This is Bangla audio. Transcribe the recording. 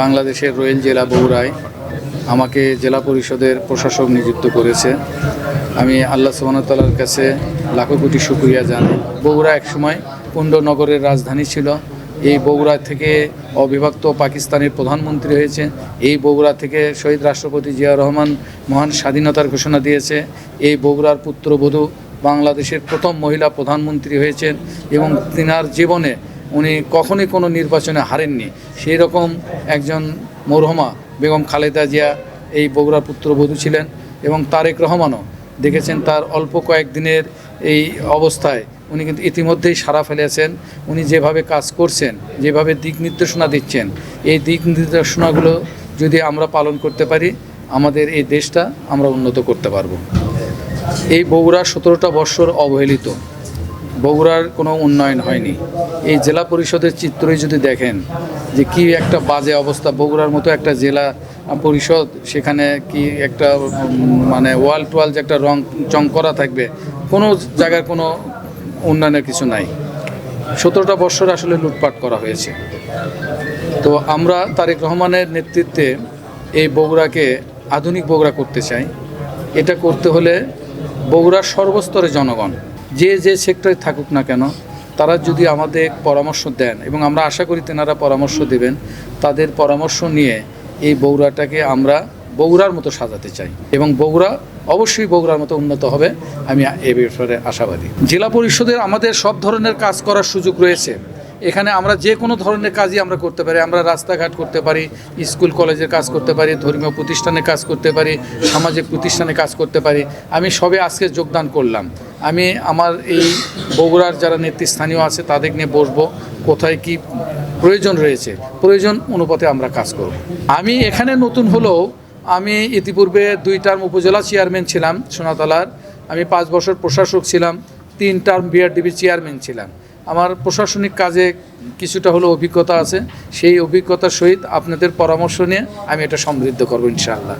বাংলাদেশের রয়েল জেলা বগুড়ায় আমাকে জেলা পরিষদের প্রশাসক নিযুক্ত করেছে। আমি আল্লাহ সুবহানাহু ওয়া তাআলার কাছে লাখো কোটি শুকরিয়া জানাই। বগুড়া একসময় পুণ্ডনগরের রাজধানী ছিল। এই বগুড়া থেকে অবিভক্ত পাকিস্তানের প্রধানমন্ত্রী হয়েছে। এই বগুড়া থেকে শহীদ রাষ্ট্রপতি জিয়াউর রহমান মহান স্বাধীনতার ঘোষণা দিয়েছে। এই বগুড়ার পুত্রবধূ বাংলাদেশের প্রথম মহিলা প্রধানমন্ত্রী হয়েছেন এবং তিনার জীবনে উনি কখনোই কোনো নির্বাচনে হারেননি। সেই রকম একজন মরহুমা বেগম খালেদা জিয়া এই বগুড়ার পুত্রবধূ ছিলেন এবং তারেক রহমানও দেখেছেন তার অল্প কয়েকদিনের এই অবস্থায় উনি কিন্তু ইতিমধ্যেই সাড়া ফেলেছেন। উনি যেভাবে কাজ করছেন, যেভাবে দিক নির্দেশনা দিচ্ছেন, এই দিক নির্দেশনাগুলো যদি আমরা পালন করতে পারি আমাদের এই দেশটা আমরা উন্নত করতে পারব। এই বগুড়া 17টা বৎসর অবহেলিত, বগুড়ার কোনো উন্নয়ন হয়নি। এই জেলা পরিষদের চিত্রই যদি দেখেন যে কি একটা বাজে অবস্থা, বগুড়ার মতো একটা জেলা পরিষদ, সেখানে কি একটা মানে ওয়াল টোয়াল যে একটা চং করা থাকবে, কোনো জায়গায় কোনো উন্নয়নের কিছু নাই। 17টা বৎসর আসলে লুটপাট করা হয়েছে। তো আমরা তারেক রহমানের নেতৃত্বে এই বগুড়াকে আধুনিক বগুড়া করতে চাই। এটা করতে হলে বগুড়ার সর্বস্তরের জনগণ যে সেক্টরে থাকুক না কেন তারা যদি আমাদের পরামর্শ দেন এবং আমরা আশা করি তেনারা পরামর্শ দেবেন, তাদের পরামর্শ নিয়ে এই বগুড়াটাকে আমরা বগুড়ার মতো সাজাতে চাই এবং বগুড়া অবশ্যই বগুড়ার মতো উন্নত হবে। আমি এ ব্যাপারে আশাবাদী। জেলা পরিষদের আমাদের সব ধরনের কাজ করার সুযোগ রয়েছে। এখানে আমরা যে কোনো ধরনের কাজই আমরা করতে পারি। আমরা রাস্তাঘাট করতে পারি, স্কুল কলেজের কাজ করতে পারি, ধর্মীয় প্রতিষ্ঠানে কাজ করতে পারি, সামাজিক প্রতিষ্ঠানে কাজ করতে পারি। আমি সবে আজকে যোগদান করলাম। আমি আমার এই বগুড়ার যারা নেতৃস্থানীয় আছে তাদের নিয়ে বসবো, কোথায় কি প্রয়োজন রয়েছে, প্রয়োজন অনুপাতে আমরা কাজ করব। আমি এখানে নতুন হলেও আমি ইতিপূর্বে 2 টার্ম উপজেলা চেয়ারম্যান ছিলাম সোনাতলার। আমি 5 বছর প্রশাসক ছিলাম, 3 টার্ম বিআরডিবির চেয়ারম্যান ছিলাম। আমার প্রশাসনিক কাজে কিছুটা হলেও অভিজ্ঞতা আছে। সেই অভিজ্ঞতার সহিত আপনাদের পরামর্শ নিয়ে আমি এটা সমৃদ্ধ করব ইনশাআল্লাহ।